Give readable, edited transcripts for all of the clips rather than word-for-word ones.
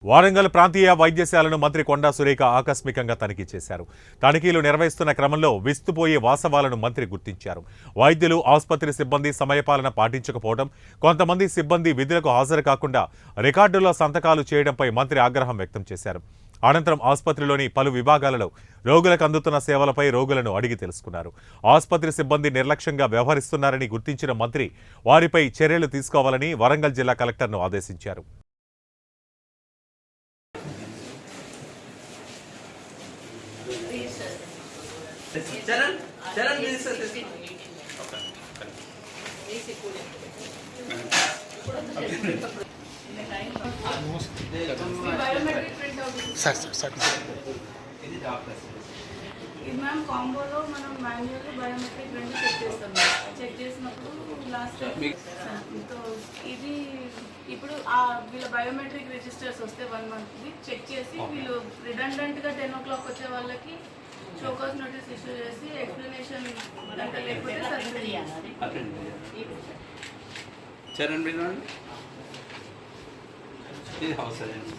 వారంగల్ ప్రాంతీయ వైద్యశాలను మంత్రి కొండా సురేఖ ఆకస్మికంగా తనిఖీ చేశారు. తనిఖీలు నిర్వహిస్తున్న క్రమంలో విస్తుపోయే వాస్తవాలను మంత్రి గుర్తించారు. వైద్యులు, ఆసుపత్రి సిబ్బంది సమయపాలన పాటించకపోవడం, కొంతమంది సిబ్బంది విధులకు హాజరు కాకుండా రికార్డుల్లో సంతకాలు చేయడంపై మంత్రి ఆగ్రహం వ్యక్తం చేశారు. అనంతరం ఆసుపత్రిలోని పలు విభాగాలలో రోగులకు అందుతున్న సేవలపై రోగులను అడిగి తెలుసుకున్నారు. ఆసుపత్రి సిబ్బంది నిర్లక్ష్యంగా వ్యవహరిస్తున్నారని గుర్తించిన మంత్రి వారిపై చర్యలు తీసుకోవాలని వరంగల్ జిల్లా కలెక్టర్ను ఆదేశించారు. మ్యామ్ కాంబోలో మనం మాన్యువల్ బయోమెట్రిక్ రెండు చెక్ చేసినప్పుడు లాస్ట్ ఇది ఇప్పుడు వీళ్ళ బయోమెట్రిక్ రిజిస్టర్స్ వస్తే 1 మంత్ది చెక్ చేసి వీళ్ళు రిడండెంట్గా 10 o'clock వచ్చే వాళ్ళకి షోకాస్ నోటీస్ ఇష్యూ చేసి ఎక్స్ప్లెనేషన్ అంటే లేకపోతే సర్జరీ చరణ్ బిల్లండి ఇది హౌస్ అరేంజ్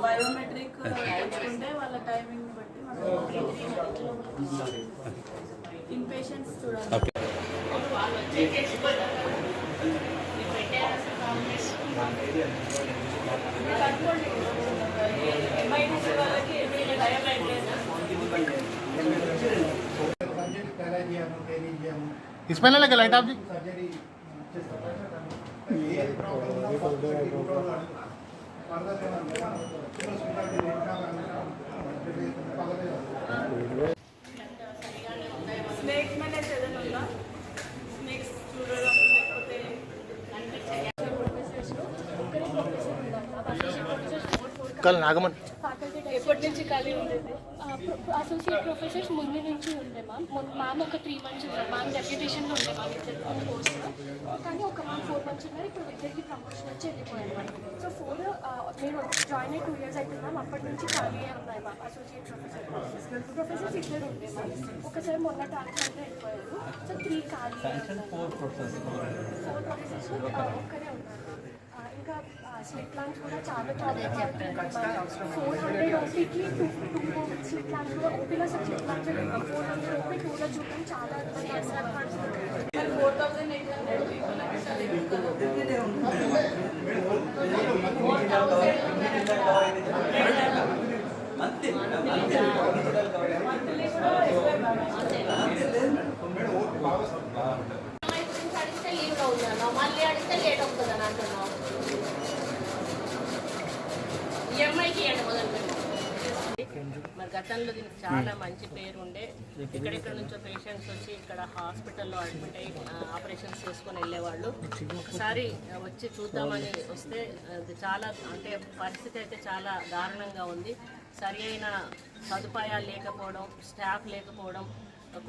బయోమెట్రిక్ తెచ్చుకుంటే వాళ్ళ టైమింగ్ బట్టి ఇన్ పేషెంట్స్ చూడాలి. इसमें ना लगे लाइट आप जी స్నేక్స్ మేనేజ్ ఏదైనా ఉందా? స్నేక్స్ చూడడం లేకపోతే कल नागमन ఎప్పటి నుంచి ఖాళీ ఉండేది? అసోసియేట్ ప్రొఫెసర్స్ ముందు నుంచి ఉండే మ్యామ్ ఒక 3 months ఉన్నారు. మ్యామ్ డెప్యూటేషన్లో ఉండే మ్యామ్ ఇద్దరు కోర్స్, కానీ ఒక మ్యామ్ 4 months ఉన్నారు. ఇప్పుడు ఇద్దరికి ప్రమోషన్ వచ్చి వెళ్ళిపోయారు మ్యామ్. సో 4 నేను జాయిన్ అయ్యి 2 years అవుతుంది మ్యామ్. అప్పటి నుంచి ఖాళీ ఉన్నాయి మ్యామ్ అసోసియేట్ ప్రొఫెసర్స్ ఇద్దరు ఉండే మ్యామ్. ఒకసారి మొన్న ట్రాన్స్ఫర్గా వెళ్ళిపోయారు. సో 3 ఖాళీ 4 ప్రొఫెసర్స్ ఒక్కరే ఉన్నారు. ఇంకా స్లిప్ ప్లాన్స్ కూడా చాలా ప్రాబ్లమ్ 400 ఓపీకి 2 స్లిప్ ప్లాన్స్ కూడా ఓపీలో స్లిప్ ప్లాన్స్ 400 ఓపీ 2లో చూడడం చాలా 4,800 మళ్ళీ అడిగితే లేట్ అవుతుందని అంటున్నాం. ఈఎంఐకి ఇవ్వండి మొదలు. మరి గతంలో దీనికి చాలా మంచి పేరు ఉండే, ఎక్కడెక్కడ నుంచో పేషెంట్స్ వచ్చి ఇక్కడ హాస్పిటల్లో అడ్మిట్ అయ్యి ఆపరేషన్స్ చేసుకొని వెళ్ళేవాళ్ళు. ఒకసారి వచ్చి చూద్దామని వస్తే చాలా అంటే పరిస్థితి అయితే చాలా దారుణంగా ఉంది. సరి అయిన సదుపాయాలు లేకపోవడం, స్టాఫ్ లేకపోవడం,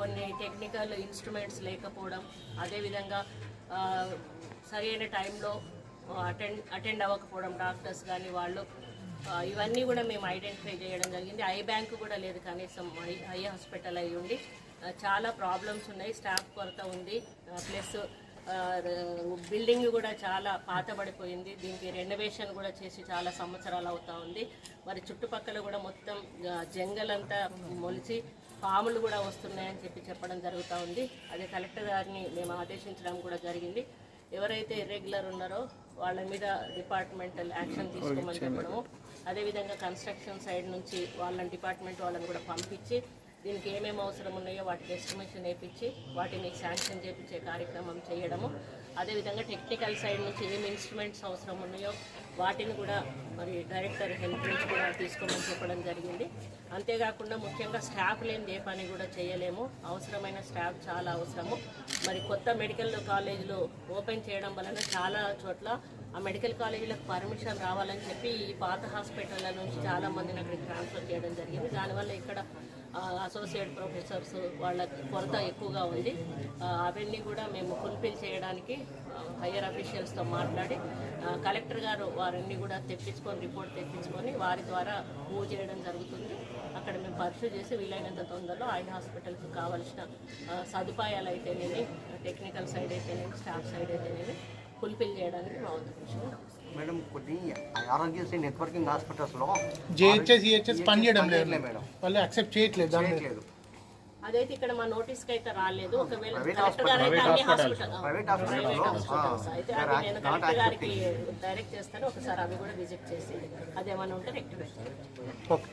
కొన్ని టెక్నికల్ ఇన్స్ట్రుమెంట్స్ లేకపోవడం, అదేవిధంగా సరి అయిన టైంలో అటెండ్ అవ్వకపోవడం డాక్టర్స్ కానీ వాళ్ళు, ఇవన్నీ కూడా మేము ఐడెంటిఫై చేయడం జరిగింది. ఐ బ్యాంకు కూడా లేదు, కనీసం ఐ హాస్పిటల్ అయి ఉండి చాలా ప్రాబ్లమ్స్ ఉన్నాయి. స్టాఫ్ కొరత ఉంది, ప్లస్ బిల్డింగ్ కూడా చాలా పాతబడిపోయింది. దీనికి రెనోవేషన్ కూడా చేసి చాలా సంవత్సరాలు అవుతూ ఉంది. మరి చుట్టుపక్కల కూడా మొత్తం జంగల్ అంతా మొలిచి పాములు కూడా వస్తున్నాయని చెప్పడం జరుగుతూ ఉంది. అదే కలెక్టర్ గారిని మేము ఆదేశించడం కూడా జరిగింది. ఎవరైతే ఇర్రెగ్యులర్ ఉన్నారో వాళ్ళ మీద డిపార్ట్మెంటల్ యాక్షన్ తీసుకోమని చెప్పడము, అదేవిధంగా కన్స్ట్రక్షన్ సైడ్ నుంచి వాళ్ళని డిపార్ట్మెంట్ వాళ్ళని కూడా పంపించి దీనికి ఏమేమి అవసరం ఉన్నాయో వాటికి ఎస్టిమేషన్ వేయించి వాటిని శాంక్షన్ చేయించే కార్యక్రమం చేయడము, అదేవిధంగా టెక్నికల్ సైడ్ నుంచి ఏం ఇన్స్ట్రుమెంట్స్ అవసరం ఉన్నాయో వాటిని కూడా మరి డైరెక్టర్ హెల్త్ నుంచి కూడా తీసుకోమని చెప్పడం జరిగింది. అంతేకాకుండా ముఖ్యంగా స్టాఫ్ లేని ఏ పని కూడా చేయలేము, అవసరమైన స్టాఫ్ చాలా అవసరము. మరి కొత్త మెడికల్ కాలేజీలు ఓపెన్ చేయడం వలన చాలా చోట్ల ఆ మెడికల్ కాలేజీలకు పర్మిషన్ రావాలని చెప్పి ఈ పాత హాస్పిటల్ల నుంచి చాలా మందిని అక్కడికి ట్రాన్స్ఫర్ చేయడం జరిగింది. దానివల్ల ఇక్కడ అసోసియేట్ ప్రొఫెసర్స్ వాళ్ళ కొరత ఎక్కువగా ఉంది. అవన్నీ కూడా మేము ఫుల్ఫిల్ చేయడానికి హయ్యర్ అఫీషియల్స్తో మాట్లాడి కలెక్టర్ గారు వారన్నీ కూడా రిపోర్ట్ తెప్పించుకొని వారి ద్వారా మూవ్ చేయడం జరుగుతుంది. అక్కడ మేము పర్సూ చేసి వీలైనంత తొందరలో ఐ హాస్పిటల్కి కావాల్సిన సదుపాయాలు అయితేనేమి, టెక్నికల్ సైడ్ అయితేనేమి, స్టాఫ్ సైడ్ అయితేనేమి ఫుల్ఫిల్ చేయడానికి మా ఉద్దేశం. మేడం కొన్ని ఆరోగ్యశ్రీ నెట్వర్కింగ్ హాస్పిటల్స్లో జేహెచ్ఎస్ ఈహెచ్ఎస్ పని చేయడం లేదు మేడం, వాళ్ళు యాక్సెప్ట్ చేయట్లేదు దాన్ని. చేయట్లేదు. అదైతే ఇక్కడ మా నోటీస్కి అయితే రాలేదు. ఒకవేళ కలెక్టర్ గారు అయితే అన్ని ప్రైవేట్ హాస్పిటల్స్ అయితే అవి నేను కలెక్టర్ గారికి డైరెక్ట్ చేస్తాను. ఒకసారి అవి కూడా విజిట్ చేసి అదేమన్నా ఉంటే రెక్టిఫై చేయండి. ఓకే.